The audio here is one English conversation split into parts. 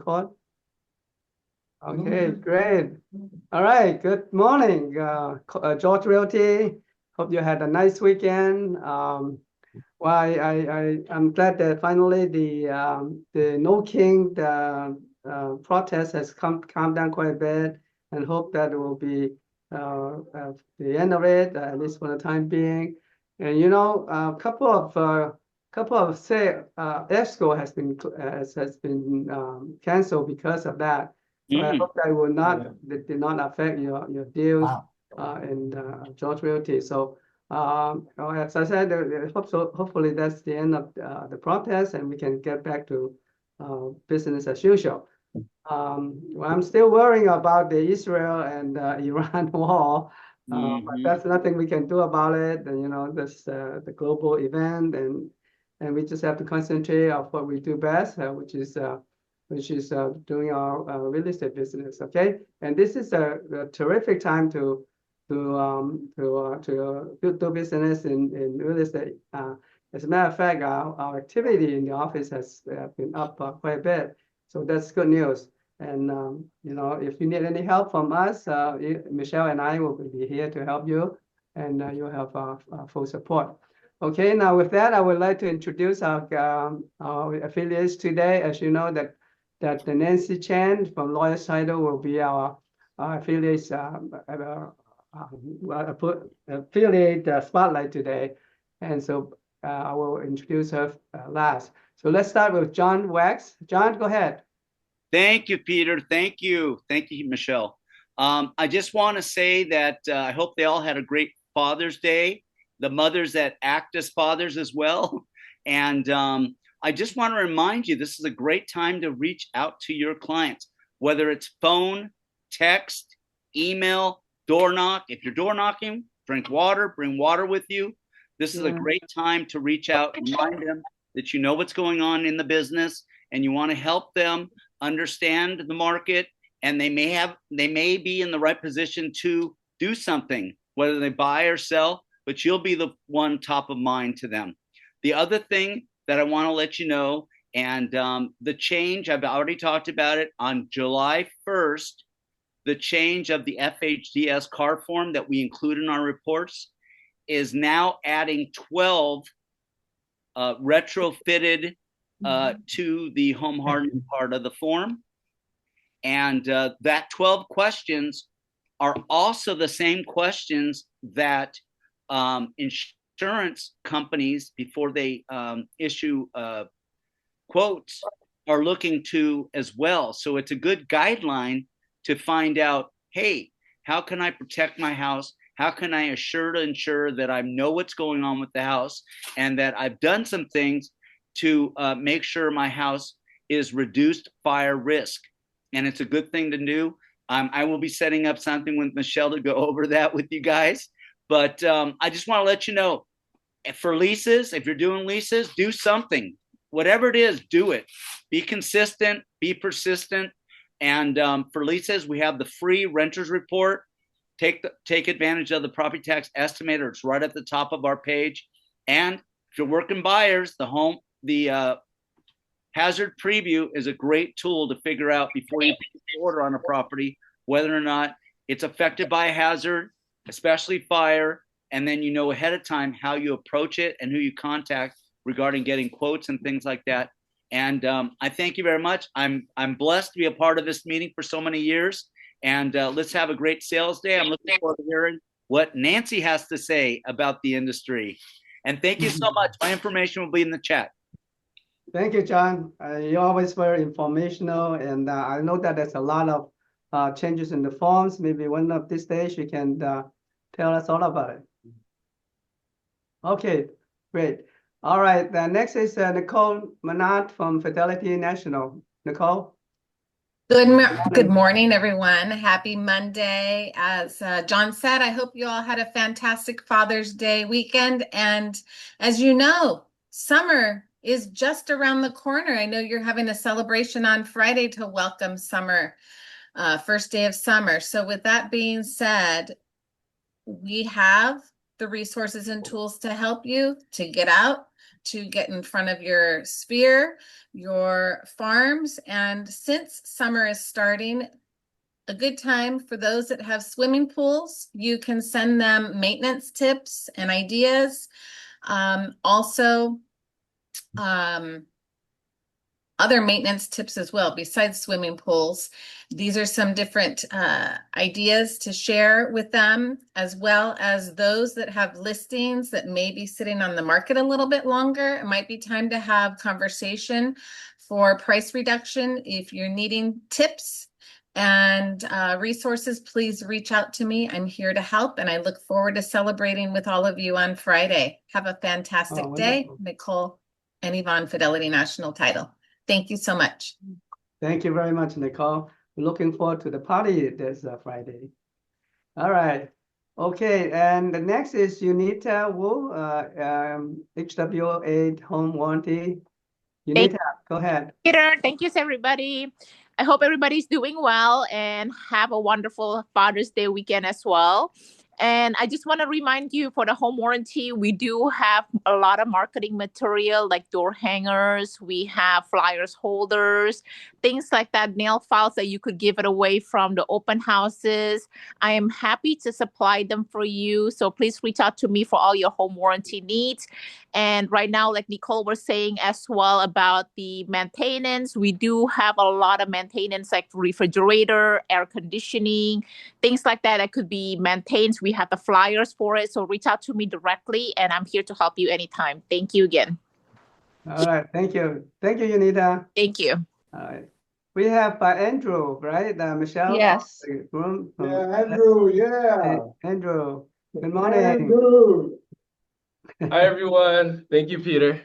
record? Okay, great. All right, good morning, George Realty. Hope you had a nice weekend. Well, I'm glad that finally the No King protest has calmed down quite a bit, and hope that it will be the end of it, at least for the time being. And you know, a couple of say ESCO has been canceled because of that. So I hope that will not that did not affect your deals in George Realty. So as I said, hopefully that's the end of the protest, and we can get back to business as usual. Well, I'm still worrying about the Israel and Iran war, but that's nothing we can do about it. And you know, that's the global event, and we just have to concentrate on what we do best, which is doing our real estate business. Okay, and this is a terrific time to do business in real estate. As a matter of fact, our activity in the office has been up quite a bit, so that's good news. And you know, if you need any help from us, Michelle and I will be here to help you, and you'll have our full support. Okay, now with that, I would like to introduce our affiliates today. As you know, that Nancy Chan from Lawyers Title will be our affiliates affiliate spotlight today, and so I will introduce her last. So let's start with John Wax. John, go ahead. Thank you, Peter. Thank you, Michelle. I just want to say that I hope they all had a great Father's Day. The mothers that act as fathers as well, and I just want to remind you, this is a great time to reach out to your clients, whether it's phone, text, email, door knock. If you're door knocking, drink water, bring water with you. This is a great time to reach out, remind them that you know what's going on in the business and you want to help them understand the market, and they may be in the right position to do something, whether they buy or sell, but you'll be the one top of mind to them. The other thing that I want to let you know, and the change, I've already talked about it, on July 1st, the change of the FHDS car form that we include in our reports is now adding 12 retrofitted to the home hardening part of the form. And that 12 questions are also the same questions that insurance companies, before they issue quotes, are looking to as well. So it's a good guideline to find out, hey, how can I protect my house? How can I ensure that I know what's going on with the house, and that I've done some things to make sure my house is reduced fire risk. And it's a good thing to do. I will be setting up something with Michelle to go over that with you guys. But I just want to let you know, for leases, if you're doing leases, do something. Whatever it is, do it. Be consistent, be persistent. And for leases, we have the free renters report. Take advantage of the property tax estimator. It's right at the top of our page. And if you're working buyers, the hazard preview is a great tool to figure out before you put the order on a property whether or not it's affected by a hazard, especially fire, and then you know ahead of time how you approach it and who you contact regarding getting quotes and things like that. And I thank you very much. I'm blessed to be a part of this meeting for so many years. And let's have a great sales day. I'm looking forward to hearing what Nancy has to say about the industry. And thank you so much. My information will be in the chat. Thank you, John. You're always very informational, and I know that there's a lot of changes in the forms. Maybe one of these days you can tell us all about it. Okay, great. All right, next is Nicole Manat from Fidelity National. Nicole? Good morning, everyone. Happy Monday. As John said, I hope you all had a fantastic Father's Day weekend. And as you know, summer is just around the corner. I know you're having a celebration on Friday to welcome summer, first day of summer. So with that being said, we have the resources and tools to help you to get out, to get in front of your sphere, your farms. And since summer is starting, a good time for those that have swimming pools, you can send them maintenance tips and ideas. Also, other maintenance tips as well, besides swimming pools. These are some different ideas to share with them, as well as those that have listings that may be sitting on the market a little bit longer. It might be time to have conversation for price reduction. If you're needing tips and resources, please reach out to me. I'm here to help, and I look forward to celebrating with all of you on Friday. Have a fantastic day. Nicole and Yvonne, Fidelity National Title. Thank you so much. Thank you very much, Nicole. Looking forward to the party this Friday. All right. Okay, and the next is Unita Wu, HWA Home Warranty. Unita, go ahead. Peter, thank you, everybody. I hope everybody's doing well and have a wonderful Father's Day weekend as well. And I just want to remind you, for the home warranty, we do have a lot of marketing material like door hangers. We have flyers, holders, things like that, nail files that you could give it away from the open houses. I am happy to supply them for you. So please reach out to me for all your home warranty needs. And right now, like Nicole was saying as well about the maintenance, we do have a lot of maintenance like refrigerator, air conditioning, things like that could be maintained. We have the flyers for it. So reach out to me directly, and I'm here to help you anytime. Thank you again. All right. Thank you. Thank you, Unita. Thank you. All right. We have Andrew, right? Michelle? Yes. Andrew, yeah. Hey, Andrew, good morning. Andrew. Hi, everyone. Thank you, Peter.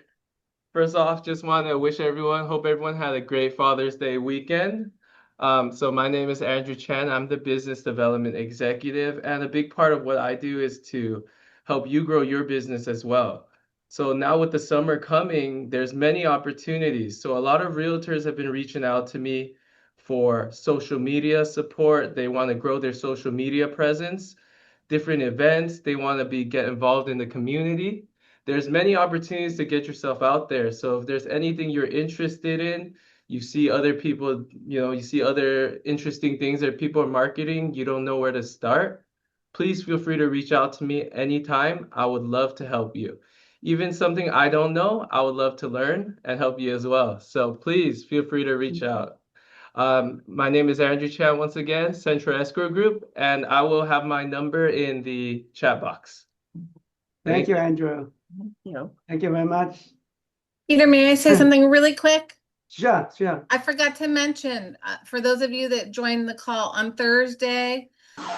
First off, just want to wish everyone, hope everyone had a great Father's Day weekend. So my name is Andrew Chan. I'm the Business Development Executive, and a big part of what I do is to help you grow your business as well. So now with the summer coming, there's many opportunities. So a lot of realtors have been reaching out to me for social media support. They want to grow their social media presence, different events. They want to get involved in the community. There's many opportunities to get yourself out there. So if there's anything you're interested in, you see other people, you see other interesting things that people are marketing, you don't know where to start, please feel free to reach out to me anytime. I would love to help you. Even something I don't know, I would love to learn and help you as well. So please feel free to reach out. My name is Andrew Chan once again, Central Escrow Group, and I will have my number in the chat box. Thank you, Andrew. Thank you very much. Peter, may I say something really quick? Sure, sure. I forgot to mention, for those of you that joined the call on Thursday,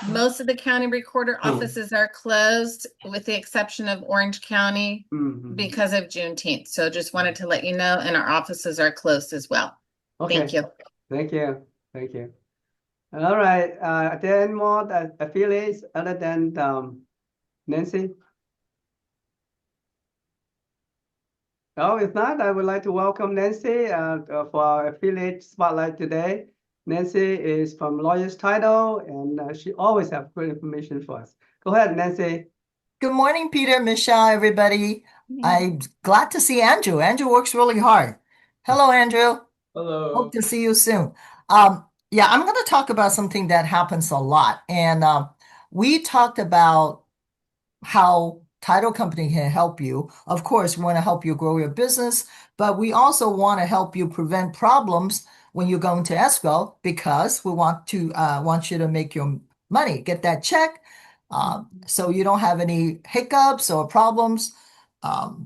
most of the county recorder offices are closed with the exception of Orange County because of Juneteenth. So just wanted to let you know, and our offices are closed as well. Okay. Thank you. Thank you. Thank you. All right. Are there any more affiliates other than Nancy? Oh, if not, I would like to welcome Nancy for our affiliate spotlight today. Nancy is from Lawyer's Title, and she always has good information for us. Go ahead, Nancy. Good morning, Peter, Michelle, everybody. I'm glad to see Andrew. Andrew works really hard. Hello, Andrew. Hello. Hope to see you soon. Yeah, I'm going to talk about something that happens a lot. And we talked about how title company can help you. Of course, we want to help you grow your business, but we also want to help you prevent problems when you go into escrow, because we want you to make your money, get that check, so you don't have any hiccups or problems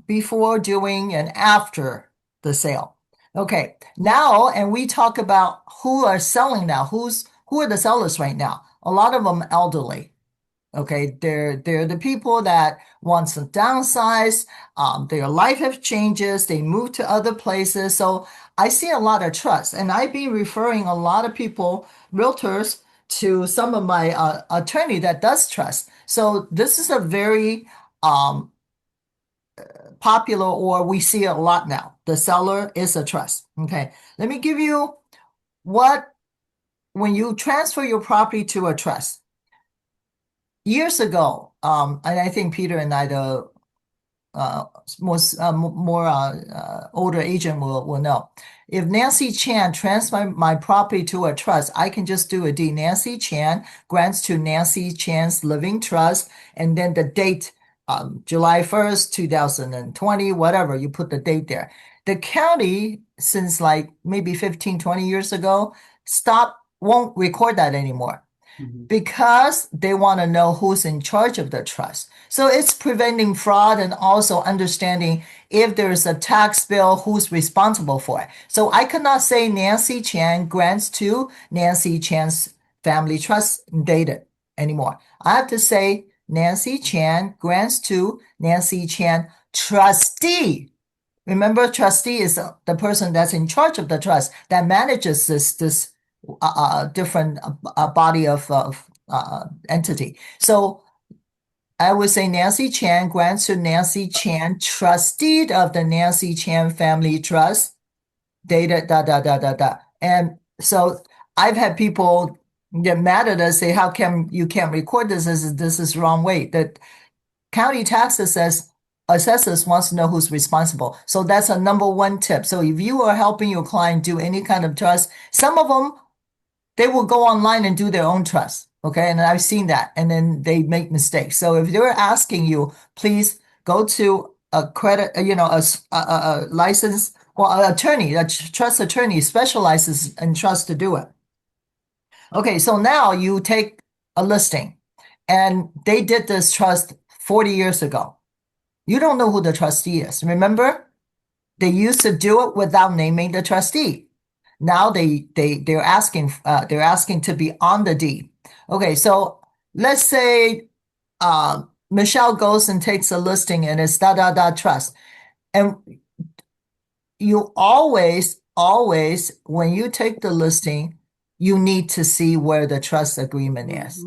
before, during, and after the sale. Okay, now, and we talk about who are selling now. Who are the sellers right now? A lot of them elderly. Okay, they're the people that want to downsize. Their life have changes. They move to other places. So I see a lot of trust, and I've been referring a lot of people, realtors, to some of my attorney that does trust. So this is a very popular, or we see it a lot now. The seller is a trust. Okay, let me give you when you transfer your property to a trust. Years ago, and I think Peter and I older agent will know. If Nancy Chan transfer my property to a trust, I can just do a deed. Nancy Chan grants to Nancy Chan's living trust, and then the date, July 1st, 2020, whatever, you put the date there. The county, since like maybe 15, 20 years ago, won't record that anymore. Because they want to know who's in charge of the trust. So it's preventing fraud and also understanding if there's a tax bill, who's responsible for it. So I cannot say Nancy Chan grants to Nancy Chan's family trust dated anymore. I have to say Nancy Chan grants to Nancy Chan trustee. Remember, trustee is the person that's in charge of the trust that manages this different body of entity. So I would say Nancy Chan grants to Nancy Chan, trustee of the Nancy Chan Family Trust, dated And so I've had people get mad at us, say, how come you can't record this? This is wrong way. The county tax assessors wants to know who's responsible. So that's a number one tip. So if you are helping your client do any kind of trust, some of them, they will go online and do their own trust. Okay. And I've seen that. And then they make mistakes. So if they're asking you, please go to a credit, a license or an attorney, a trust attorney specializes in trust to do it. Okay. So now you take a listing and they did this trust 40 years ago. You don't know who the trustee is. Remember, they used to do it without naming the trustee. Now they're asking to be on the deed. Okay, so let's say Michelle goes and takes a listing and it's trust. And you always, when you take the listing, you need to see where the trust agreement is.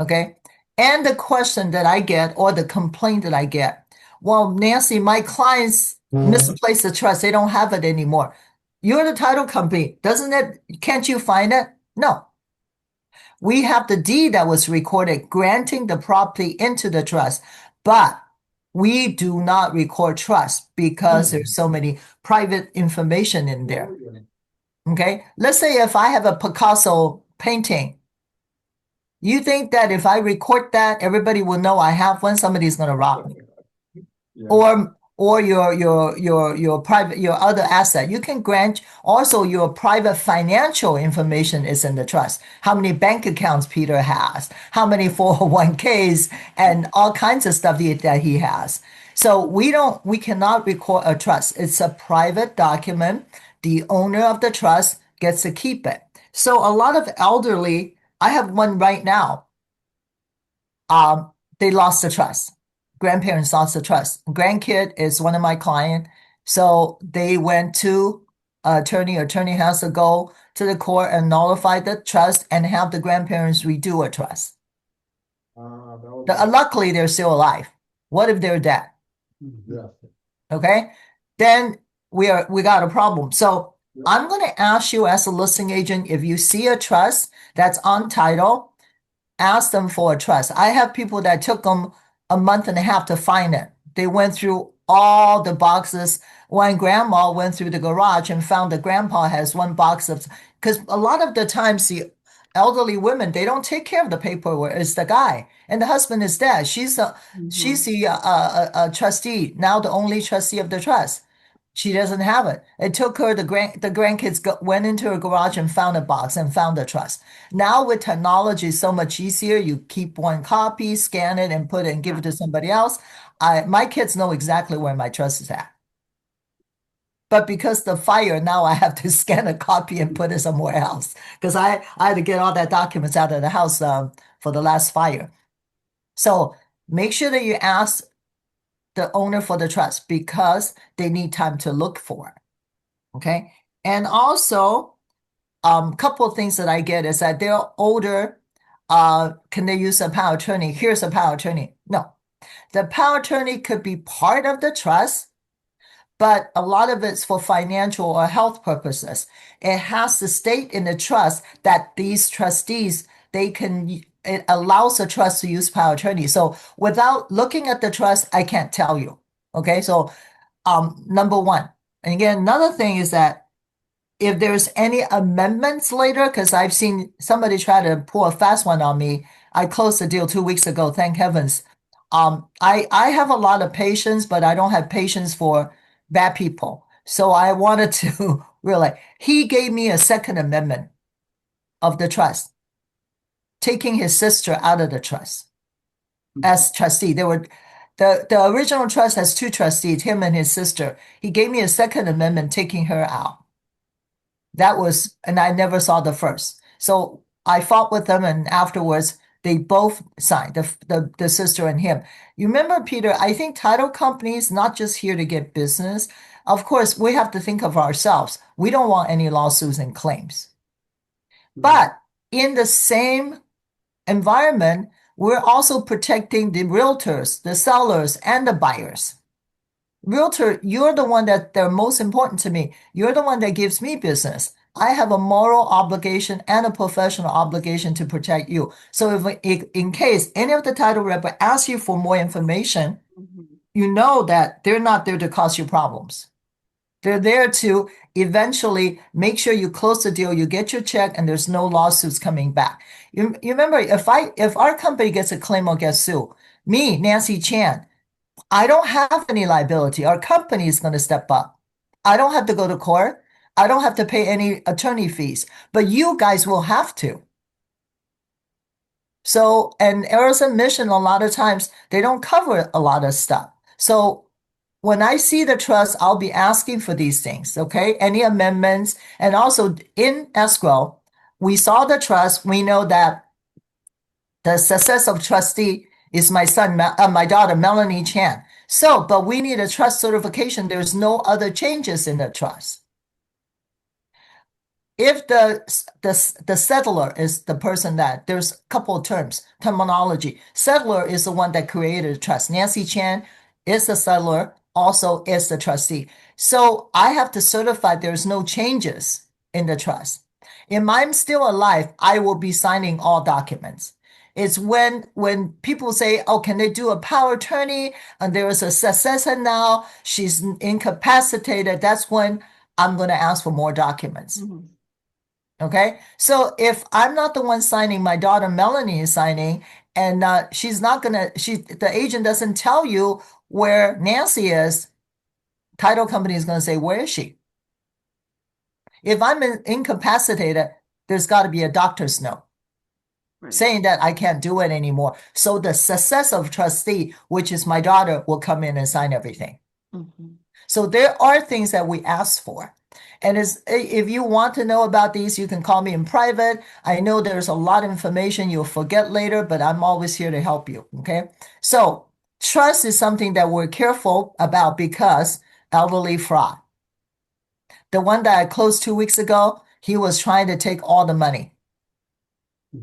Okay. And the question that I get or the complaint that I get, well, Nancy, my clients misplaced the trust. They don't have it anymore. You're the title company. Can't you find it? No. We have the deed that was recorded granting the property into the trust, but we do not record trust because there's so many private information in there. Okay. Let's say if I have a Picasso painting, you think that if I record that, everybody will know I have one, somebody's going to rob me. Yeah. Or your private, your other asset. You can grant also your private financial information is in the trust. How many bank accounts Peter has, how many 401ks, and all kinds of stuff that he has. So we cannot record a trust. It's a private document. The owner of the trust gets to keep it. So a lot of elderly, I have one right now. They lost the trust. Grandparents lost the trust. Grandkid is one of my clients. So they went to attorney. Attorney has to go to the court and nullify the trust and have the grandparents redo a trust. Luckily, they're still alive. What if they're dead? Yeah. Okay. Then we got a problem. So I'm going to ask you as a listing agent, if you see a trust that's on title, ask them for a trust. I have people that took them a month and a half to find it. They went through all the boxes. One grandma went through the garage and found that grandpa has one box of, because a lot of the times the elderly women, they don't take care of the paperwork. It's the guy, and the husband is dead. She's the trustee, now the only trustee of the trust. She doesn't have it. It took her, the grandkids went into her garage and found a box and found the trust. Now with technology, it's so much easier. You keep one copy, scan it, and put it and give it to somebody else. My kids know exactly where my trust is at. But because the fire, now I have to scan a copy and put it somewhere else. Because I had to get all that documents out of the house for the last fire. So make sure that you ask the owner for the trust because they need time to look for it. Okay. And also, couple of things that I get is that they're older. Can they use a power of attorney? Here's a power of attorney. No, the power of attorney could be part of the trust, but a lot of it's for financial or health purposes. It has to state in the trust that these trustees, it allows the trust to use power of attorney. So without looking at the trust, I can't tell you. Okay, so number one. And again, another thing is that if there's any amendments later, because I've seen somebody try to pull a fast one on me. I closed the deal 2 weeks ago, thank heavens. I have a lot of patience, but I don't have patience for bad people. So I wanted to really, he gave me a second amendment of the trust, taking his sister out of the trust as trustee. The original trust has two trustees, him and his sister. He gave me a second amendment, taking her out. That was, and I never saw the first. So I fought with them, and afterwards they both signed, the sister and him. You remember, Peter, I think title companies not just here to get business. Of course, we have to think of ourselves. We don't want any lawsuits and claims. But in the same environment, we're also protecting the realtors, the sellers, and the buyers. Realtor, you're the one that they're most important to me. You're the one that gives me business. I have a moral obligation and a professional obligation to protect you. So if in case any of the title rep asks you for more information, you know that they're not there to cause you problems. They're there to eventually make sure you close the deal, you get your check, and there's no lawsuits coming back. You remember, if our company gets a claim or gets sued, me, Nancy Chan, I don't have any liability. Our company is going to step up. I don't have to go to court. I don't have to pay any attorney fees, but you guys will have to. So, and errors and omission, a lot of times, they don't cover a lot of stuff. So when I see the trust, I'll be asking for these things, okay? Any amendments. And also in escrow, we saw the trust. We know that the success of trustee is my daughter, Melanie Chan. So, but we need a trust certification. There's no other changes in the trust. If the settler is the person that, there's a couple of terminology. Settler is the one that created the trust. Nancy Chan is the settler, also is the trustee. So I have to certify there's no changes in the trust. If I'm still alive, I will be signing all documents. It's when people say, oh, can they do a power attorney? And there is a successor now, she's incapacitated. That's when I'm going to ask for more documents. Okay, so if I'm not the one signing, my daughter Melanie is signing, and she's not gonna, the agent doesn't tell you where Nancy is, title company is gonna say, where is she? If I'm incapacitated, there's got to be a doctor's note saying that I can't do it anymore. So the successor trustee, which is my daughter, will come in and sign everything. So there are things that we ask for. And if you want to know about these, you can call me in private. I know there's a lot of information you'll forget later, but I'm always here to help you, okay? So trust is something that we're careful about because elderly fraud. The one that I closed 2 weeks ago, he was trying to take all the money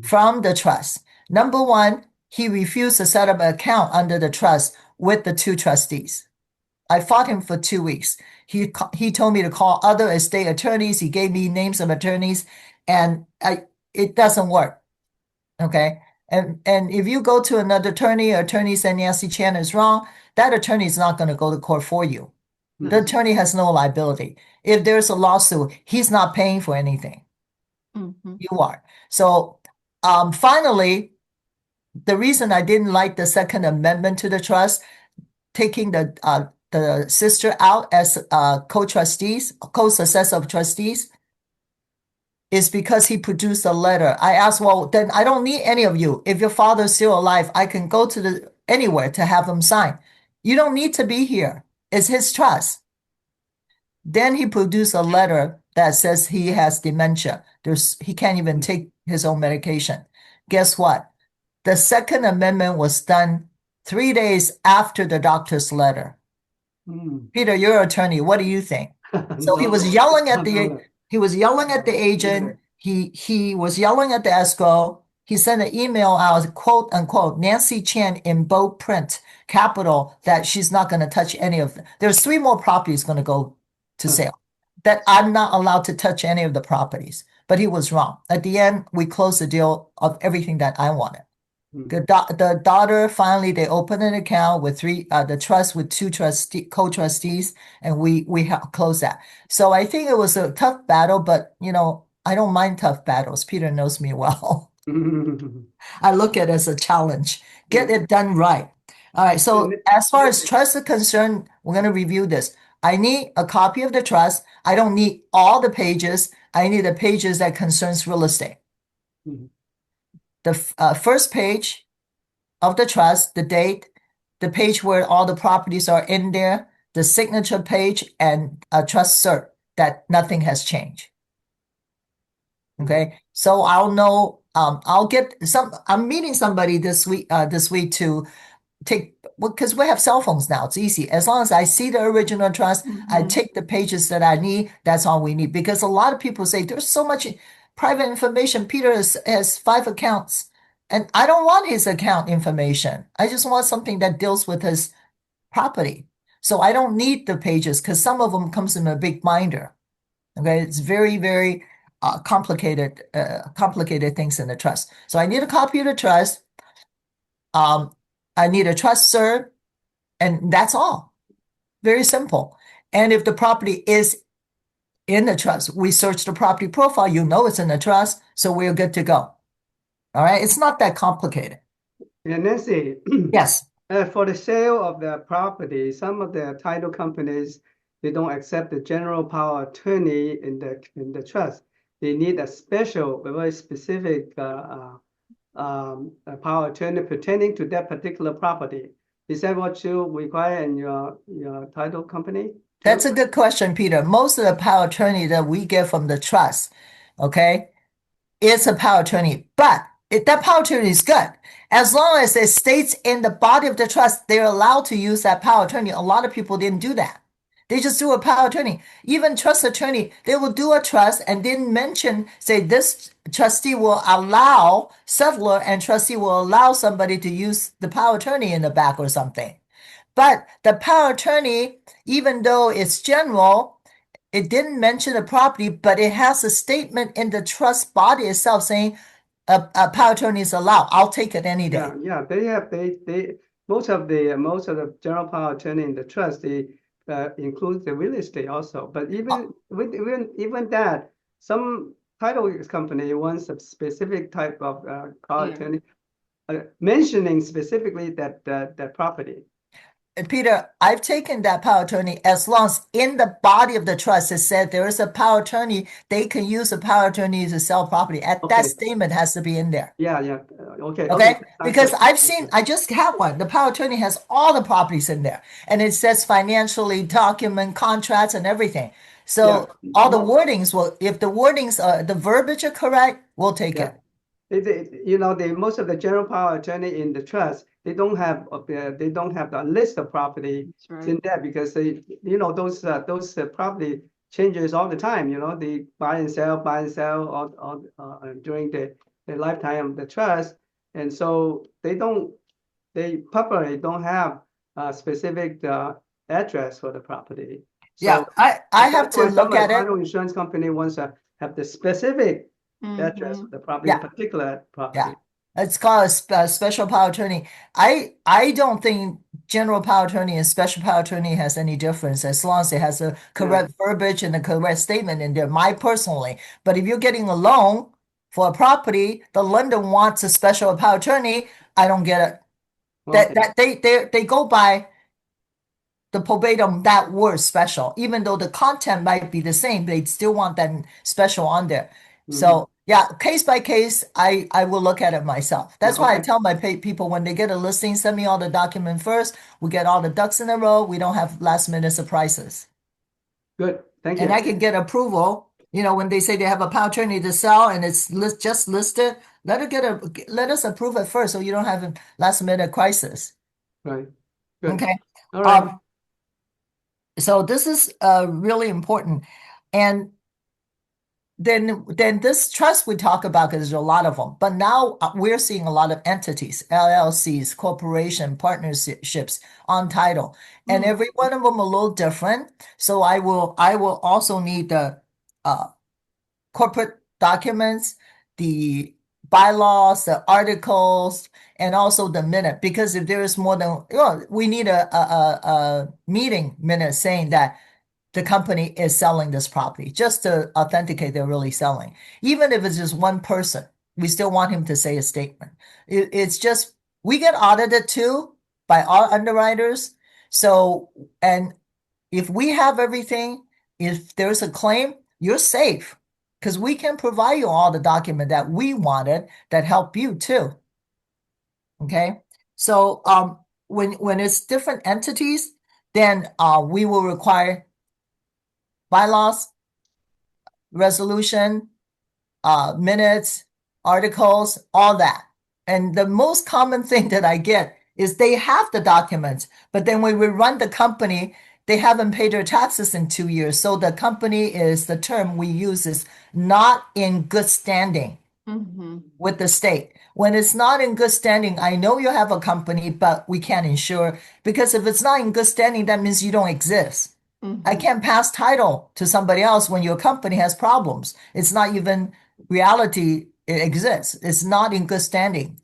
from the trust. Number one, he refused to set up an account under the trust with the two trustees. I fought him for 2 weeks. He told me to call other estate attorneys. He gave me names of attorneys, and it doesn't work. Okay, and if you go to another attorney said Nancy Chan is wrong, that attorney is not going to go to court for you. The attorney has no liability. If there's a lawsuit, he's not paying for anything. You are. So finally, the reason I didn't like the second amendment to the trust, taking the sister out as co-trustees, co-successor of trustees, is because he produced a letter. I asked, well, then I don't need any of you. If your father's still alive, I can go to anywhere to have him sign. You don't need to be here. It's his trust. Then he produced a letter that says he has dementia. He can't even take his own medication. Guess what? The second amendment was done 3 days after the doctor's letter. Peter, you're an attorney. What do you think? So he was yelling at the agent. He was yelling at the escrow. He sent an email out, quote unquote, Nancy Chan in bold print, capital, that she's not going to touch any of them. There's 3 more properties going to go to sale, that I'm not allowed to touch any of the properties. But he was wrong. At the end, we closed the deal of everything that I wanted. The daughter finally they opened an account with the trust with two co-trustees, and we closed that. So I think it was a tough battle, but I don't mind tough battles. Peter knows me well. I look at it as a challenge. Get it done right. All right. So as far as trust is concerned, we're going to review this. I need a copy of the trust. I don't need all the pages. I need the pages that concerns real estate. The first page of the trust, the date, the page where all the properties are in there, the signature page, and a trust cert that nothing has changed. Okay, so I'll know. I'll get some. I'm meeting somebody this week. This week to take, because we have cell phones now. It's easy. As long as I see the original trust, I take the pages that I need. That's all we need. Because a lot of people say there's so much private information. Peter has 5 accounts, and I don't want his account information. I just want something that deals with his property. So I don't need the pages because some of them comes in a big binder. Okay, it's very, very complicated things in the trust. So I need a copy of the trust. I need a trust cert, and that's all. Very simple. And if the property is in the trust, we search the property profile, it's in the trust, so we're good to go. All right, it's not that complicated. Yeah, Nancy. Yes. For the sale of the property, some of the title companies, they don't accept the general power attorney in the trust. They need a special, very specific power attorney pertaining to that particular property. Is that what you require in your title company? That's a good question, Peter. Most of the power attorney that we get from the trust, okay, it's a power attorney, but that power attorney is good. As long as it states in the body of the trust, they're allowed to use that power attorney. A lot of people didn't do that. They just do a power attorney. Even trust attorney, they will do a trust and didn't mention, say this trustee will allow, settlor and trustee will allow somebody to use the power attorney in the back or something. But the power attorney, even though it's general, it didn't mention the property, but it has a statement in the trust body itself saying a power attorney is allowed. I'll take it any day. Yeah. They most of the general power attorney in the trust, they include the real estate also. But even that, some title company wants a specific type of power attorney mentioning specifically that property. Peter, I've taken that power attorney as long as in the body of the trust it said there is a power attorney, they can use a power attorney to sell property. That statement has to be in there. Yeah. Okay. Because I just have one. The power attorney has all the properties in there, and it says financially, document, contracts, and everything. So all the wordings if the wordings the verbiage are correct, we'll take it. Most of the general power attorney in the trust, they don't have the list of property in there because those property changes all the time. They buy and sell all during the lifetime of the trust, and so they probably don't have a specific address for the property. So I have to look at it. Title insurance company wants to have the specific address of the property, particular property. Yeah. It's called a special power attorney. I don't think general power attorney and special power attorney has any difference as long as it has a correct verbiage and a correct statement in there, personally. But if you're getting a loan for a property, the lender wants a special power attorney, I don't get it. That they go by the verbatim that word special, even though the content might be the same, they still want that special on there. So case by case, I will look at it myself. That's why I tell my people when they get a listing, send me all the document first. We get all the ducks in a row. We don't have last minute surprises. Good, thank you. And I can get approval. When they say they have a power attorney to sell and it's just listed, let us approve it first, so you don't have a last minute crisis. Right. Good. Okay. All right. So this is really important, and then this trust we talk about, because there's a lot of them, but now we're seeing a lot of entities, LLCs, corporation, partnerships on title, and every one of them a little different. So I will also need the corporate documents, the bylaws, the articles, and also the minute. Because if there is more than, we need a meeting minute saying that the company is selling this property, just to authenticate they're really selling. Even if it's just one person, we still want him to say a statement. It's just, we get audited too by our underwriters. So, and if we have everything, if there's a claim, you're safe because we can provide you all the document that we wanted that help you too. Okay. So, when it's different entities, then we will require bylaws, resolution, minutes, articles, all that. And the most common thing that I get is they have the documents, but then when we run the company, they haven't paid their taxes in 2 years. So the company is, the term we use is not in good standing with the state. When it's not in good standing, I know you have a company, but we can't insure, because if it's not in good standing, that means you don't exist. I can't pass title to somebody else when your company has problems. It's not even reality, it exists. It's not in good standing.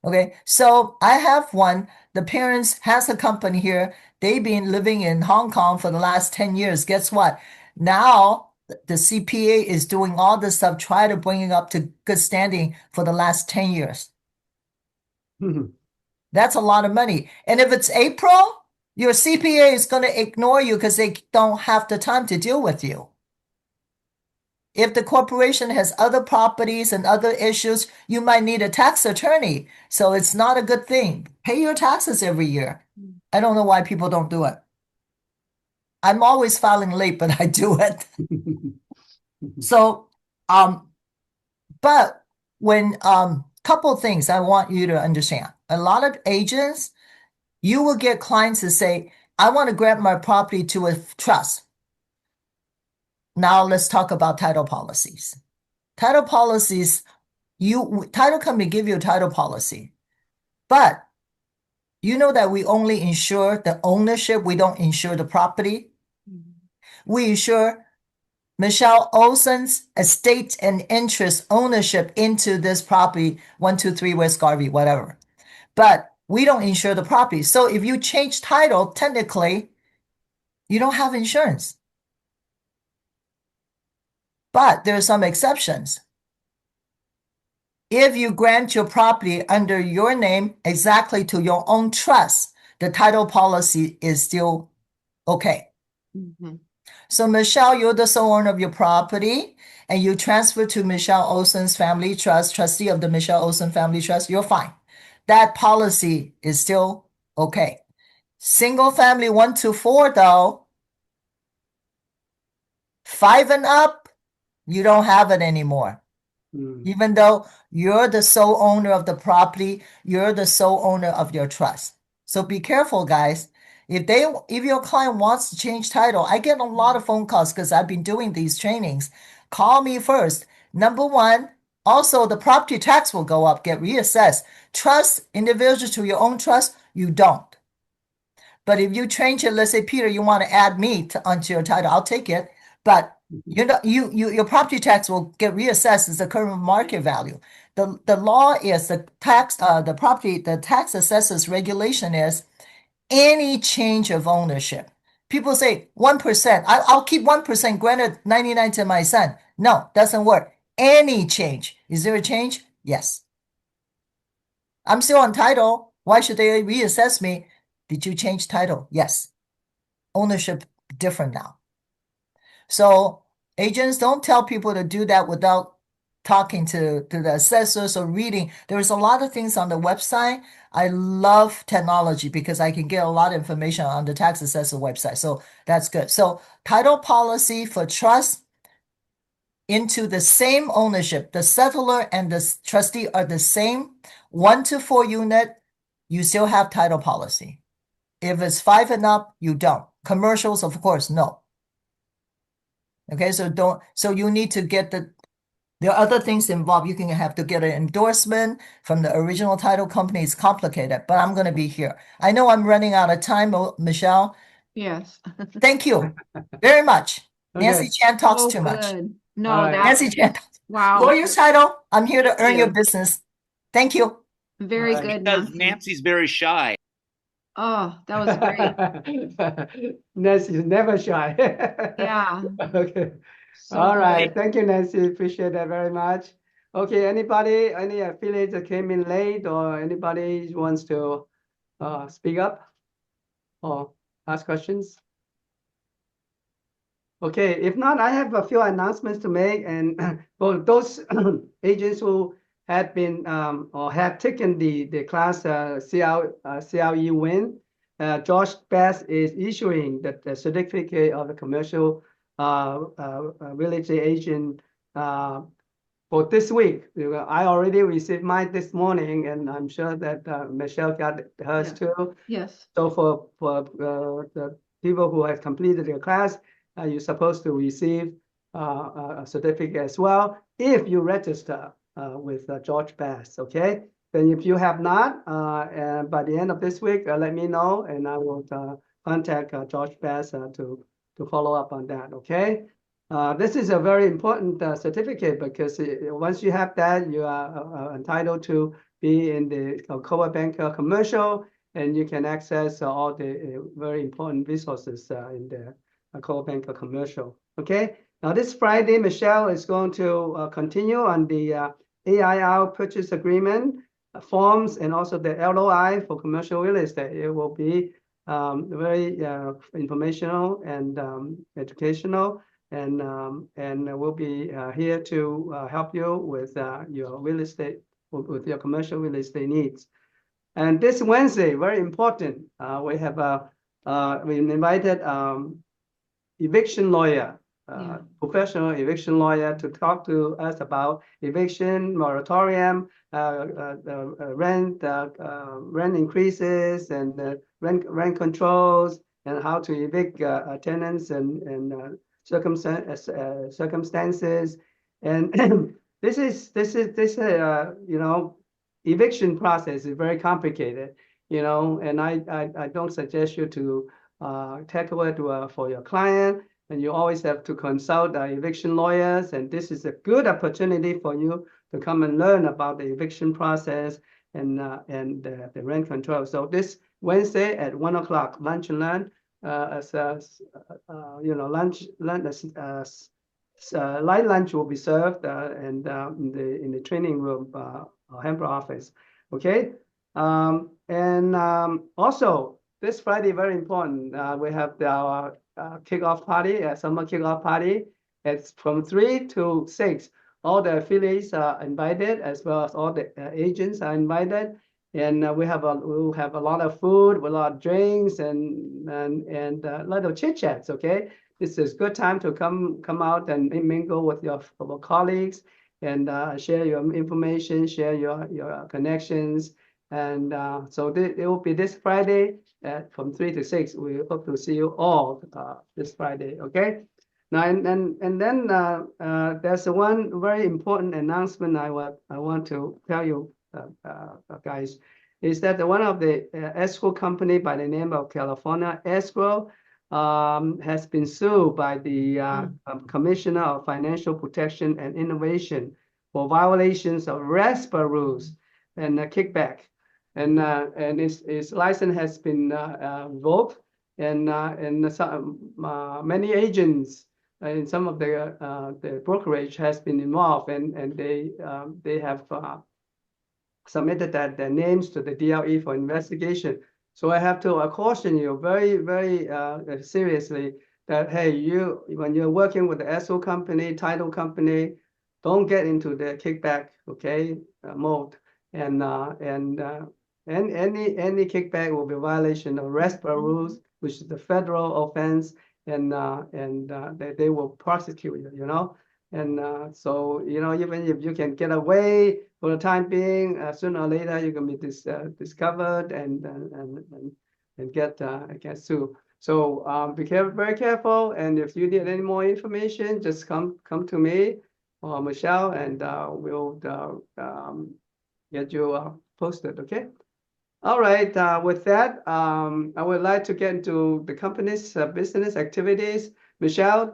Okay, so I have one. The parents has a company here. They've been living in Hong Kong for the last 10 years. Guess what? Now the CPA is doing all this stuff, try to bring it up to good standing for the last 10 years. That's a lot of money. And if it's April, your CPA is going to ignore you because they don't have the time to deal with you. If the corporation has other properties and other issues, you might need a tax attorney. So it's not a good thing. Pay your taxes every year. I don't know why people don't do it. I'm always filing late, but I do it. So, but when, couple things I want you to understand. A lot of agents, you will get clients that say, I want to grant my property to a trust. Now let's talk about title policies. Title policies, title company give you a title policy, but you know that we only insure the ownership. We don't insure the property. We insure Michelle Olson's estate and interest ownership into this property, 123 West Garvey, whatever. But we don't insure the property. So if you change title, technically, you don't have insurance. But there are some exceptions. If you grant your property under your name exactly to your own trust, the title policy is still okay. So Michelle, you're the sole owner of your property and you transfer to Michelle Olson's family trust, trustee of the Michelle Olson family trust, you're fine. That policy is still okay. Single family 1 to 4 though, 5 and up, you don't have it anymore. Even though you're the sole owner of the property, you're the sole owner of your trust. So be careful, guys. If your client wants to change title, I get a lot of phone calls because I've been doing these trainings. Call me first. Number one, also the property tax will go up, get reassessed. Trust individuals to your own trust, you don't. But if you change it, let's say, Peter, you want to add me onto your title, I'll take it. But your property tax will get reassessed as the current market value. The law is the tax assessor's regulation is any change of ownership. People say 1%. I'll keep 1%, granted 99 to my son. No, doesn't work. Any change. Is there a change? Yes. I'm still on title. Why should they reassess me? Did you change title? Yes. Ownership different now. So agents, don't tell people to do that without talking to the assessors or reading. There's a lot of things on the website. I love technology because I can get a lot of information on the tax assessor website. So that's good. So title policy for trust into the same ownership. The settlor and the trustee are the same. 1 to 4 unit, you still have title policy. If it's 5 and up, you don't. Commercials, of course, no. Okay, so you need to get there are other things involved. You can have to get an endorsement from the original title company. It's complicated, but I'm going to be here. I know I'm running out of time, Michelle. Yes. Thank you very much. Okay. Nancy Chan talks Oh, too much. good. No, All right. that Nancy Chan. Wow. Lawyer's title. I'm here to earn your Yeah. business. Thank you. Very Right. good, Because Nancy. Nancy's very shy. Oh, that was great. Nancy's never shy. Yeah. Okay. So All good. right. Thank you, Nancy. Appreciate that very much. Okay. Anybody, any affiliates that came in late, or anybody wants to speak up or ask questions? Okay, if not, I have a few announcements to make, and for those agents who had been or had taken the class CLE win, Josh Bass is issuing the certificate of the commercial real estate agent for this week. I already received mine this morning, and I'm sure that Michelle got hers too. Yes. So for the people who have completed their class, you're supposed to receive a certificate as well if you register with George Bass. Okay. Then if you have not, and by the end of this week, let me know, and I will contact George Bass to follow up on that. Okay. This is a very important certificate because once you have that, you are entitled to be in the Coldwell Banker commercial, and you can access all the very important resources in the Coldwell Banker commercial. Okay. Now this Friday, Michelle is going to continue on the AIR purchase agreement forms and also the LOI for commercial real estate. It will be very informational and educational. And we'll be here to help you with your real estate, with your commercial real estate needs. And this Wednesday, very important, we have we invited eviction lawyer, professional eviction lawyer, to talk to us about eviction moratorium, rent increases, and rent controls, and how to evict tenants and circumstances. And this eviction process is very complicated, and I don't suggest you to tackle it for your client, and you always have to consult eviction lawyers, and this is a good opportunity for you to come and learn about the eviction process and the rent control. So this Wednesday at 1 o'clock, lunch and learn. Light lunch will be served and in the training room, Hamper office. Okay, also this Friday, very important. We have our kickoff party, summer kickoff party. It's from 3 to 6. All the affiliates are invited, as well as all the agents are invited. And we'll have a lot of food, a lot of drinks, and a lot of chit chats. Okay, this is a good time to come out and mingle with your colleagues and share your information, share your connections. And so it will be this Friday from 3 to 6. We hope to see you all this Friday. Okay. Now and then there's one very important announcement I want to tell you. Guys, is that one of the escrow company by the name of California Escrow has been sued by the Commissioner of Financial Protection and Innovation for violations of RESPA rules and kickback, and its license has been revoked, and many agents in some of the brokerage has been involved, and they have submitted their names to the DLE for investigation. So I have to caution you very, very seriously that, hey, when you're working with the SO company, title company, don't get into the kickback, okay, mode. And any kickback will be a violation of RESPA rules, which is the federal offense, and they will prosecute you, And so, even if you can get away for the time being, sooner or later you can be discovered and get sued. So be very careful. And if you need any more information, just come to me or Michelle, and we'll get you posted. Okay. All right. With that, I would like to get into the company's business activities. Michelle,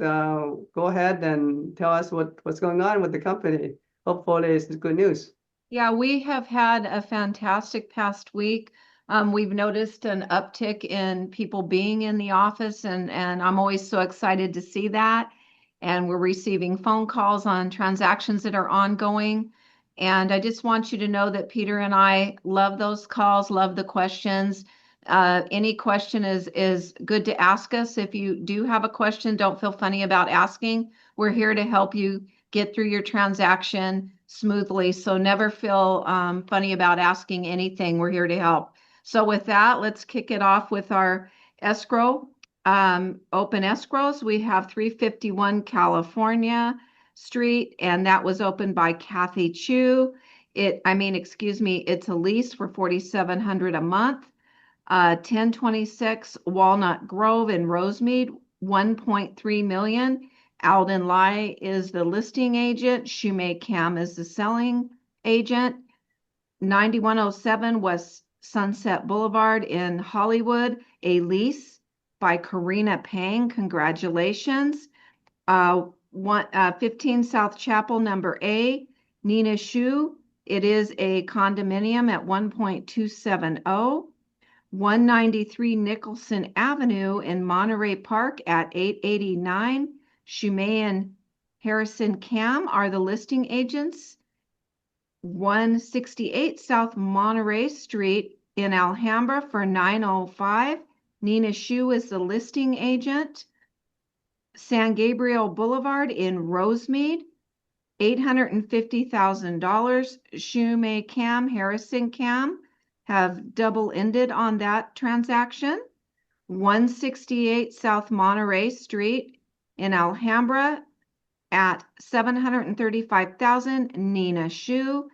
go ahead and tell us what's going on with the company. Hopefully it's good news. Yeah, we have had a fantastic past week. We've noticed an uptick in people being in the office, and I'm always so excited to see that. And we're receiving phone calls on transactions that are ongoing. And I just want you to know that Peter and I love those calls, love the questions. Any question is good to ask us. If you do have a question, don't feel funny about asking. We're here to help you get through your transaction smoothly. So never feel funny about asking anything. We're here to help. So with that, let's kick it off with our escrow. Open escrows. We have 351 California Street, and that was opened by Kathy Chu. It's a lease for $4,700 a month. 1026 Walnut Grove in Rosemead, 1.3 million. Alden Lai is the listing agent. Shumei Cam is the selling agent. 9107 West Sunset Boulevard in Hollywood, a lease by Karina Pang. Congratulations. 15 South Chapel, number A, Nina Shu. It is a condominium at 1.270. 193 Nicholson Avenue in Monterey Park at 889. Shumei and Harrison Cam are the listing agents. 168 South Monterey Street in Alhambra for 905. Nina Shu is the listing agent. San Gabriel Boulevard in Rosemead, $850,000. Shumei Cam, Harrison Cam have double-ended on that transaction. 168 South Monterey Street in Alhambra at $735,000, Nina Shu.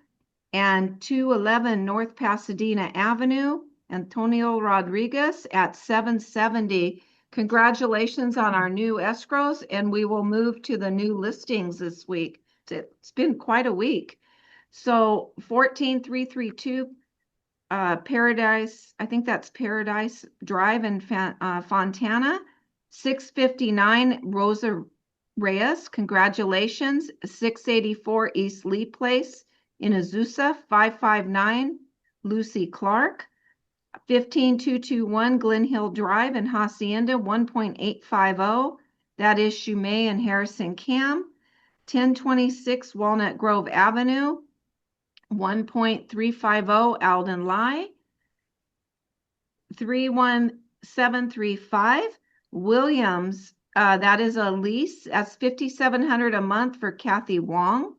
And 211 North Pasadena Avenue, Antonio Rodriguez at 770. Congratulations on our new escrows, and we will move to the new listings this week. It's been quite a week. So 14332 Paradise, I think that's Paradise Drive in Fontana. 659 Rosa Reyes, congratulations. 684 East Lee Place in Azusa. 559 Lucy Clark. 15221 Glen Hill Drive in Hacienda. 1.850. That is Shumei and Harrison Cam. 1026 Walnut Grove Avenue. 1.350 Alden Lai. 31735 Williams. That is a lease. That's $5,700 a month for Kathy Wong.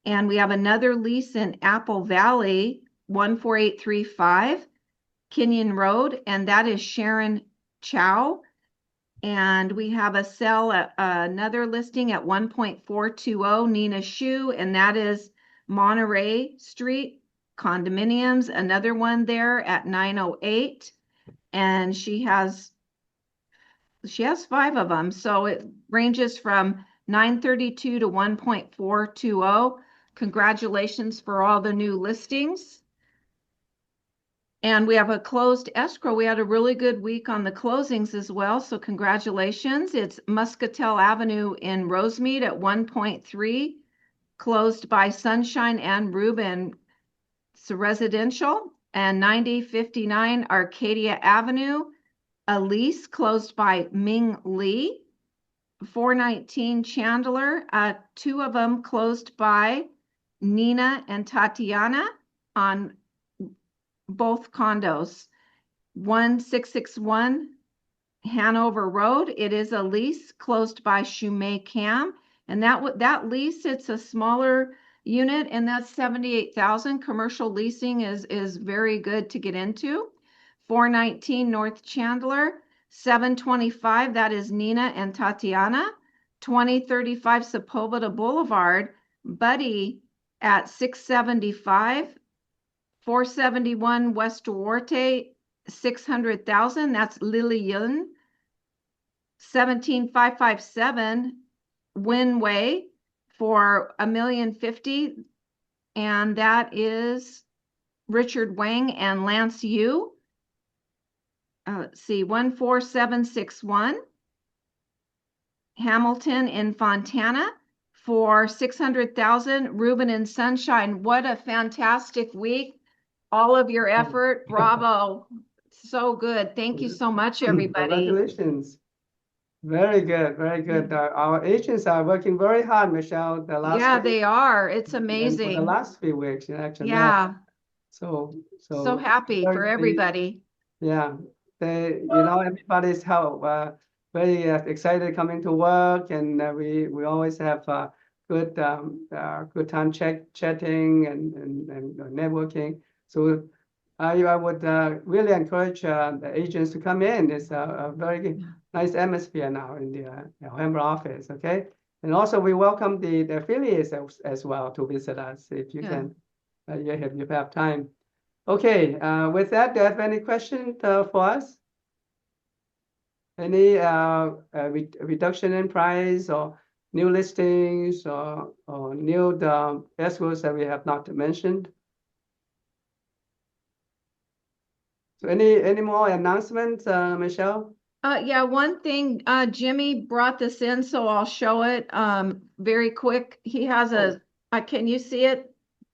And we have another lease in Apple Valley, 14835 Kenyon Road, and that is Sharon Chow. And we have a sell at another listing at 1.420 Nina Shu, and that is Monterey Street condominiums. Another one there at 908, and she has 5 of them, so it ranges from 932 to 1.420. Congratulations for all the new listings. And we have a closed escrow. We had a really good week on the closings as well, so congratulations. It's Muscatel Avenue in Rosemead at 1.3, closed by Sunshine and Reuben. It's a residential. And 9059 Arcadia Avenue, a lease closed by Ming Lee. 419 Chandler, 2 of them closed by Nina and Tatiana on both condos. 1661 Hanover Road, it is a lease closed by Shumei Cam, and that lease, it's a smaller unit, and that's 78,000. Commercial leasing is very good to get into. 419 North Chandler, 725, that is Nina and Tatiana. 2035 Sepulveda Boulevard, Buddy at 675. 471 West Duarte, 600,000. That's Lily Yun. 17557 Winway for $1,050,000, and that is Richard Wang and Lance Yu. Let's see, 14761 Hamilton in Fontana for 600,000. Ruben in Sunshine. What a fantastic week. All of your effort. Bravo. So good. Thank you so much, everybody. Congratulations. Very good, very good. Our agents are working very hard, Michelle, the last Yeah, week they are. It's and for the amazing. last few weeks, actually. Yeah. So So happy very for pleased. everybody. Yeah, everybody's very excited coming to work, and we always have good good time chatting and networking. So I would really encourage the agents to come in. It's a very nice atmosphere now in the Alhambra office. Okay, and also we welcome the affiliates as well to visit us if you can, if you have time. Okay, with that, do you have any questions for us? Any reduction in price or new listings or new escrows that we have not mentioned? So any more announcements, Michelle? Yeah, one thing, Jimmy brought this in, so I'll show it very quick. He has can you see it?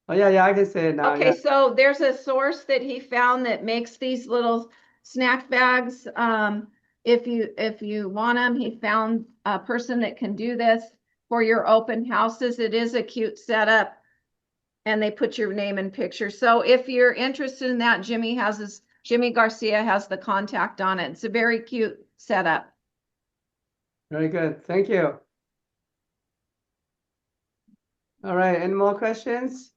Oh yeah, I can say it now. Okay, Yeah. so there's a source that he found that makes these little snack bags. If you want them, he found a person that can do this for your open houses. It is a cute setup, and they put your name and picture. So if you're interested in that, Jimmy Garcia has the contact on it. It's a very cute setup. Very good. Thank you. All right. Any more questions?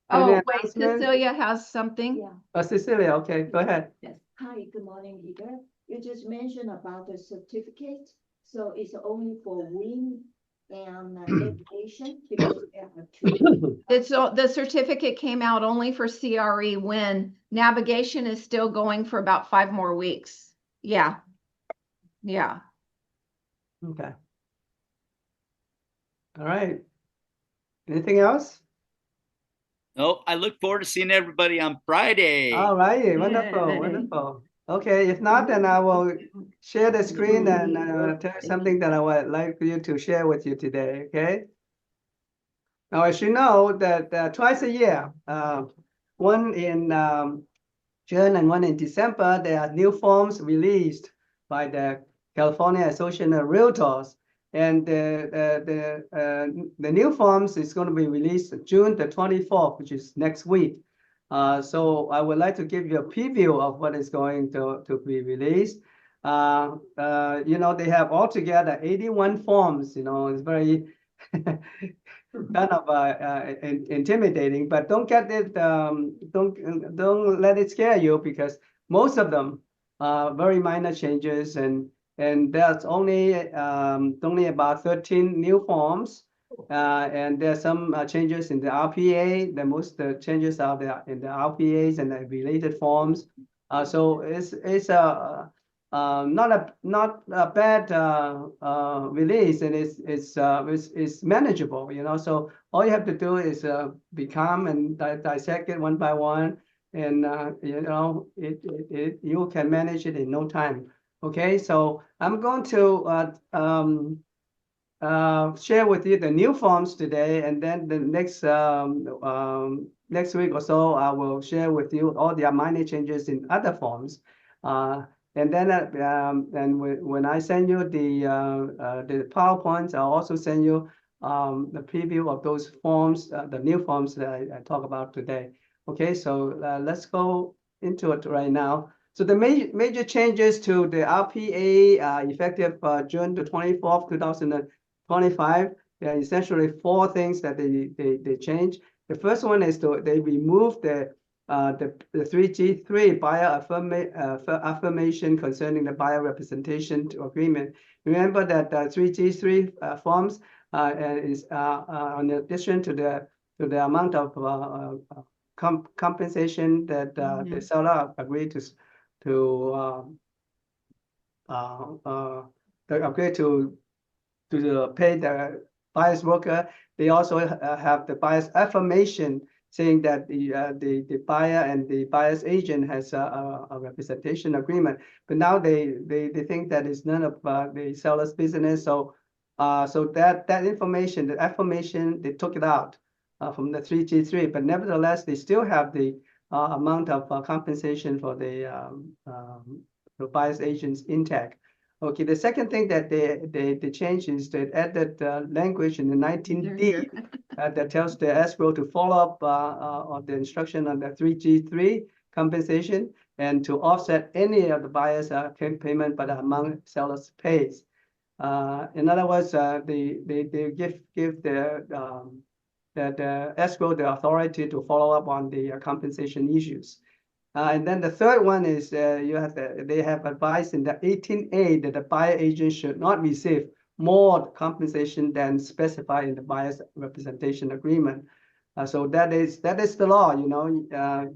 Oh, Any wait, announcements? Cecilia has something. Yeah. Oh, Cecilia. Okay, go ahead. Yes. Hi, good morning, Igor. You just mentioned about the certificate. So it's only for wind and navigation because we have two. The certificate came out only for CRE when navigation is still going for about 5 more weeks. Yeah. Yeah. Okay. All right. Anything else? Oh, I look forward to seeing everybody on Friday. All right. Wonderful. Yay. Wonderful. Okay. If not, then I will share the screen and tell you something that I would like you to share with you today. Okay. Now, as you know, that twice a year, one in June and one in December, there are new forms released by the California Association of Realtors. And the new forms is going to be released June the 24th, which is next week. So I would like to give you a preview of what is going to be released. They have altogether 81 forms. It's very kind of intimidating, but don't get it. Don't let it scare you because most of them are very minor changes, and there's only about 13 new forms, and there's some changes in the RPA. The most changes are there in the RPAs and the related forms. So it's not a bad release, and it's manageable. So all you have to do is be calm and dissect it one by one, and you can manage it in no time. Okay, so I'm going to share with you the new forms today, and then the next week or so I will share with you all the minor changes in other forms. And then when I send you the PowerPoints, I'll also send you the preview of those forms, the new forms that I talk about today. Okay, so let's go into it right now. So the major changes to the RPA effective June the 24th, 2025, there are essentially 4 things that they change. The first one is they remove the 3G3 buyer affirmation concerning the buyer representation agreement. Remember that 3G3 forms is in addition to the amount of compensation that the seller agreed to pay the buyer's broker. They also have the buyer's affirmation saying that the buyer and the buyer's agent has a representation agreement. But now they think that it's none of the seller's business. So So that information, the affirmation, they took it out from the 3G3, but nevertheless, they still have the amount of compensation for the bias agents intact. Okay, the second thing that they changed is they added language in the 19D that tells the escrow to follow up on the instruction on the 3G3 compensation and to offset any of the buyer's payment by the amount sellers pays. In other words, they give the escrow the authority to follow up on the compensation issues. And then the third one is they have advised in the 18A that the buyer agent should not receive more compensation than specified in the buyer's representation agreement. So that is the law, you know,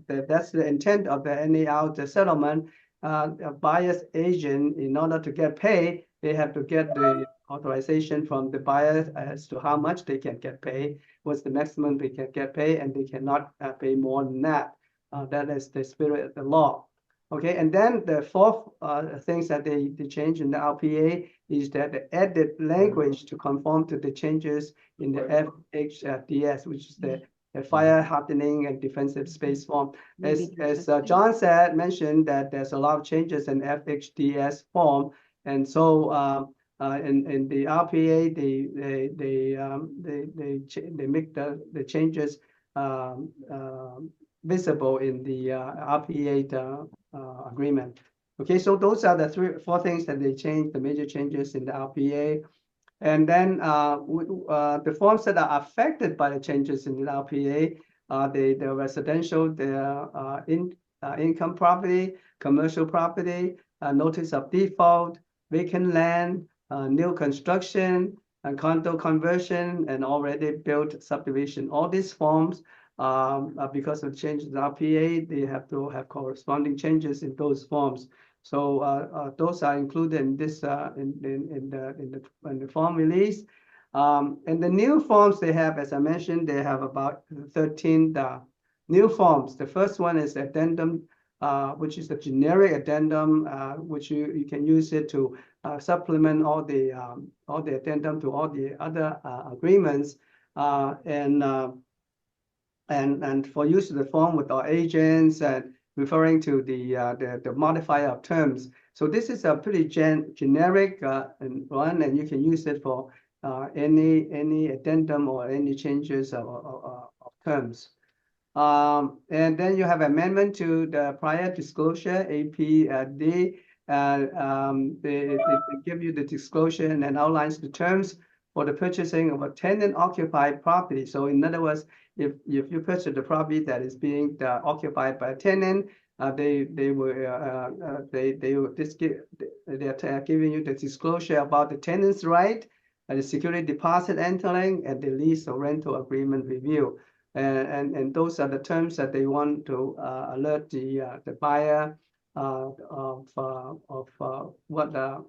that's the intent of the NAR settlement. A buyer's agent, in order to get paid, they have to get the authorization from the buyer as to how much they can get paid, what's the maximum they can get paid, and they cannot pay more than that. That is the spirit of the law. Okay, and then the fourth things that they change in the RPA is that they added language to conform to the changes in the FHDS, which is the fire hardening and defensive space form. As John mentioned that there's a lot of changes in FHDS form, and so in the RPA they make the changes visible in the RPA agreement. Okay, so those are the four things that they changed, the major changes in the RPA. And then the forms that are affected by the changes in the RPA are the residential, the income property, commercial property, notice of default, vacant land, new construction, and condo conversion, and already built subdivision. All these forms, because of changes in the RPA, they have to have corresponding changes in those forms. So those are included in this in the form release. And the new forms they have, as I mentioned, they have about 13 new forms. The first one is addendum, which is a generic addendum, which you can use it to supplement all the addendum to all the other agreements, and for use of the form with our agents and referring to the modifier of terms. So this is a pretty generic one, and you can use it for any addendum or any changes of terms. And then you have amendment to the prior disclosure, APD. They give you the disclosure and outlines the terms for the purchasing of a tenant-occupied property. So in other words, if you purchase the property that is being occupied by a tenant, they are giving you the disclosure about the tenant's right, the security deposit entering, and the lease or rental agreement review. And those are the terms that they want to alert the buyer of what the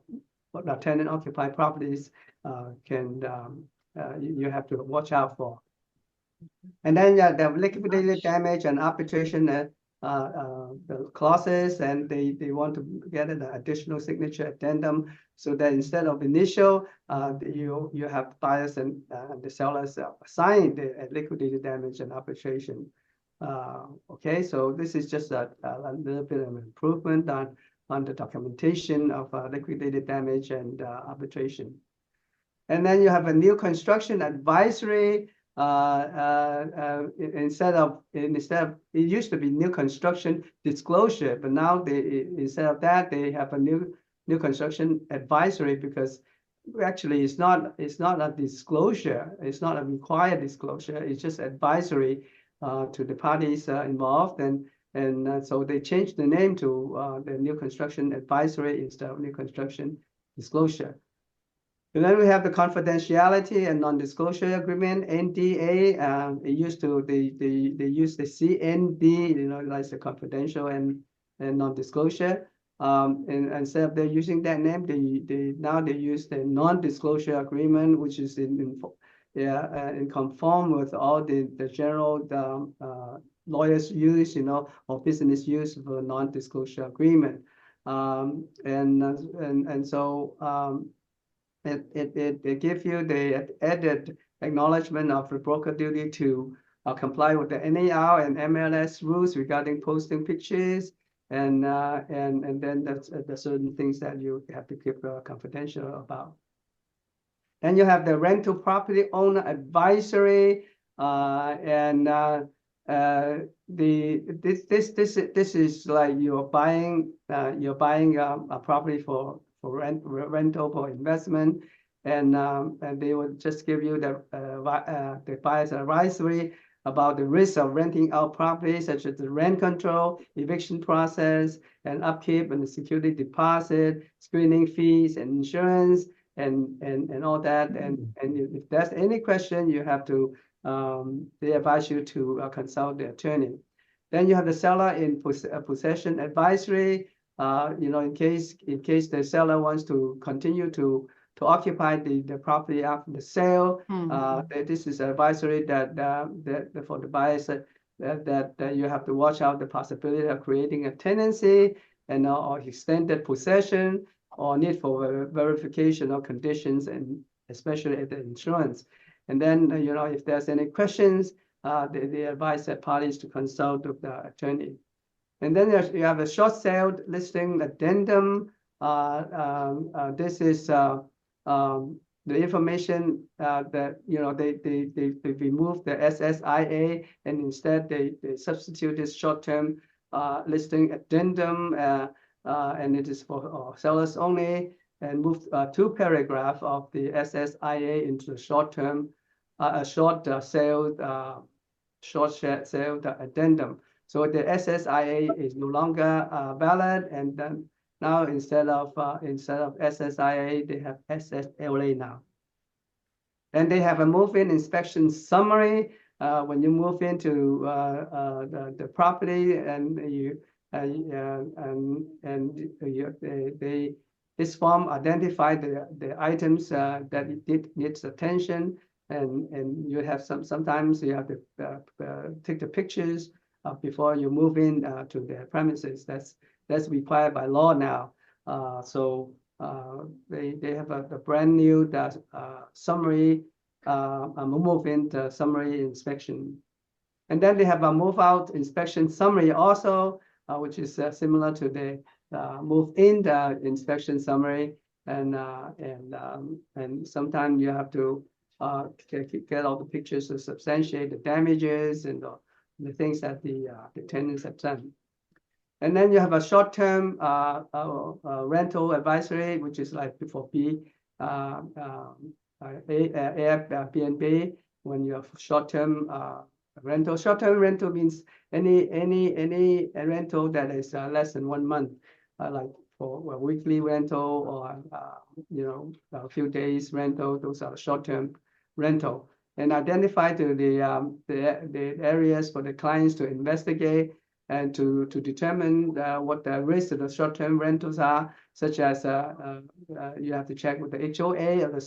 tenant-occupied properties you have to watch out for. And then the liquidated damage and arbitration the clauses, and they want to get an additional signature addendum so that instead of initial, you have buyers and the sellers sign the liquidated damage and arbitration. Okay, so this is just a little bit of improvement on the documentation of liquidated damage and arbitration. And then you have a new construction advisory. Instead of it used to be new construction disclosure, but now instead of that they have a new construction advisory, because actually it's not a disclosure, it's not a required disclosure, it's just advisory to the parties involved, and so they changed the name to the new construction advisory instead of new construction disclosure. And then we have the confidentiality and non-disclosure agreement, NDA. They use the CND, you know, like the confidential and non-disclosure. And instead of they're using that name, now they use the non-disclosure agreement, which is in conform with all the general lawyers use, you know, or business use of a non-disclosure agreement. it gives you the added acknowledgement of the broker duty to comply with the NAR and MLS rules regarding posting pictures, and then that's the certain things that you have to keep confidential about. Then you have the rental property owner advisory, and this is like you're buying a property for rental for investment, and they will just give you the buyer's advisory about the risk of renting out property, such as the rent control, eviction process, and upkeep, and the security deposit, screening fees, and insurance, and all that. And if there's any question, you have to they advise you to consult the attorney. Then you have the seller in possession advisory. In case the seller wants to continue to occupy the property after the sale, this is advisory that for the buyers that you have to watch out the possibility of creating a tenancy and or extended possession, or need for verification of conditions, and especially the insurance. And then, if there's any questions, they advise the parties to consult with the attorney. And then you have a short sale listing addendum. This is the information that, they removed the SSIA, and instead they substituted short-term listing addendum, and it is for sellers only, and moved 2 paragraphs of the SSIA into short-term, short sale addendum. So the SSIA is no longer valid, and then now instead of SSIA, they have SSLA now. And they have a move-in inspection summary. When you move into the property, and this form identify the items that it needs attention, and you have sometimes you have to take the pictures before you move in to the premises. That's required by law now. So they have a brand new summary, move-in summary inspection. And then they have a move-out inspection summary also, which is similar to the move-in inspection summary. And sometimes you have to get all the pictures to substantiate the damages and the things that the tenants have done. And then you have a short-term rental advisory, which is like for Airbnb. When you have short-term rental, short-term rental means any rental that is less than 1 month, like for a weekly rental or a few days rental. Those are short-term rental, and identify to the areas for the clients to investigate and to determine what the risks of the short-term rentals are, such as you have to check with the HOA or the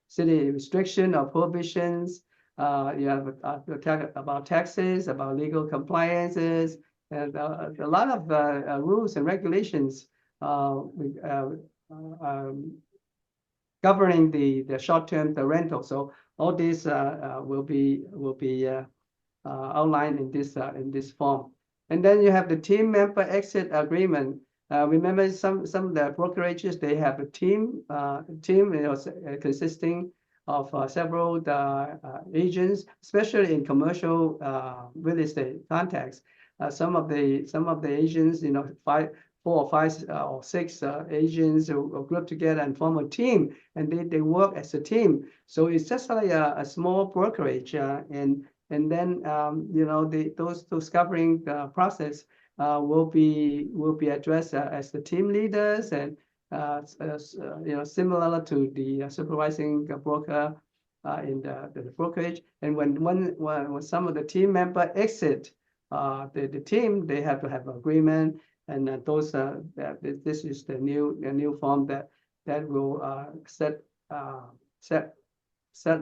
city restriction or prohibitions. You have to talk about taxes, about legal compliances, and a lot of rules and regulations governing the short-term rental. So all these will be outlined in this form. And then you have the team member exit agreement. Remember, some of the brokerages, they have a team consisting of several agents, especially in commercial real estate context. Some of the agents, 4 or 5 or 6 agents will group together and form a team, and they work as a team. So it's just like a small brokerage, and then those covering the process will be addressed as the team leaders, and similar to the supervising broker in the brokerage. And when some of the team member exit the team, they have to have agreement, and this is the new form that will set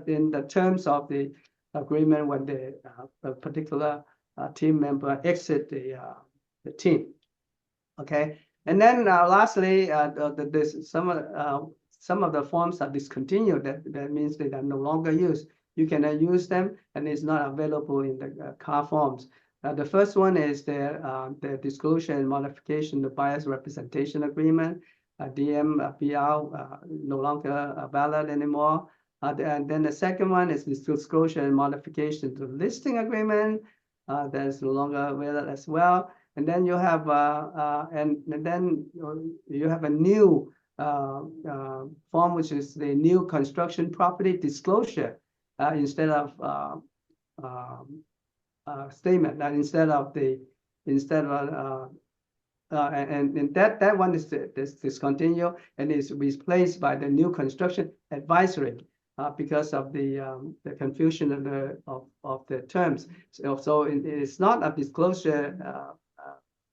in the terms of the agreement when the particular team member exit the team. Okay, and then lastly, some of the forms are discontinued. That means they are no longer used. You cannot use them, and it's not available in the CAR forms. The first one is the disclosure and modification of bias representation agreement, DMPR, no longer valid anymore. And then the second one is disclosure and modification to listing agreement. That is no longer valid as well. And then you have and then you have a new form, which is the new construction property disclosure instead of statement, and instead of and that one is discontinued and is replaced by the new construction advisory because of the confusion of the terms. So it is not a disclosure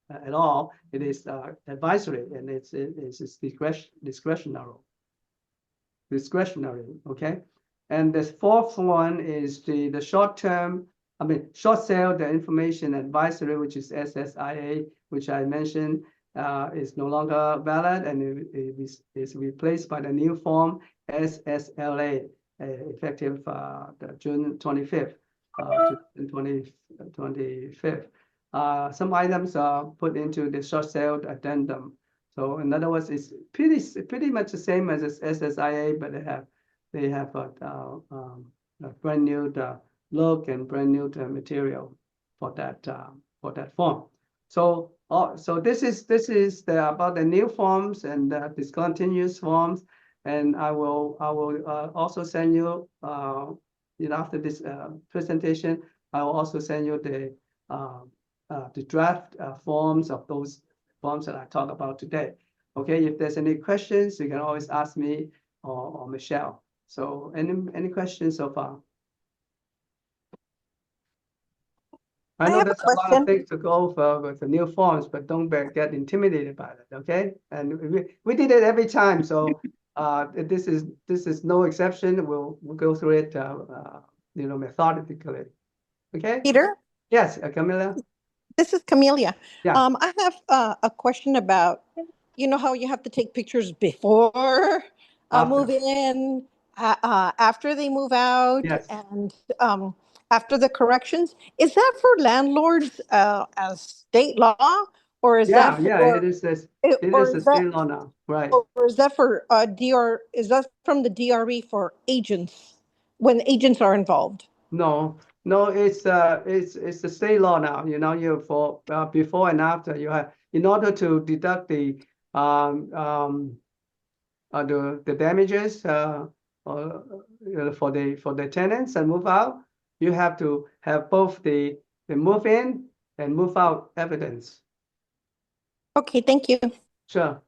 at all. It is advisory, and it's discretionary. Okay. And the fourth one is the short sale, the information advisory, which is SSIA, which I mentioned, is no longer valid, and it is replaced by the new form SSLA, effective June 25th, 2025. Some items are put into the short sale addendum. So in other words, it's pretty much the same as SSIA, but they have a brand new look and brand new material for that form. So this is about the new forms and the discontinuous forms, and I will also send you after this presentation, I will also send you the draft forms of those forms that I talked about today. Okay, if there's any questions, you can always ask me or Michelle. So any questions so far? I know there's a lot of things to go over with the new forms, but don't get intimidated by it. Okay, and we did it every time, so this is no exception. We'll go through it methodically. Okay. Peter, Yes, Camilla. this is Camelia. Yeah. I have a question about, how you have to take pictures before move in, after they move out, Yes. and after the corrections. Is that for landlords as state law, or is that for? Yeah, it is this. It is a state law now, right? Or is that for DR? Is that from the DRE for agents when agents are involved? No, it's the state law now. You for before and after you have, in order to deduct the damages for the tenants and move out, you have to have both the move in and move out evidence. Okay, thank you. Sure.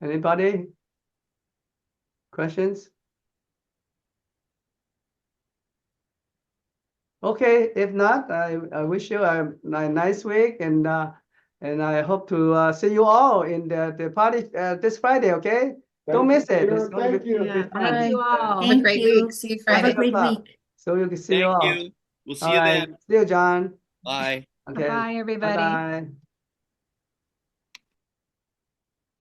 Anybody? Questions? Okay, if not, I wish you a nice week, and I hope to see you all in the party this Friday. Okay, don't miss it. It's going to be Thank you. good fun. Thank you all. Have a Thank great you. week. See you Have Friday. a great week. So you can see you Thank all. you. We'll see All you right. then. See you, John. Bye. Okay. Bye, everybody. Bye-bye.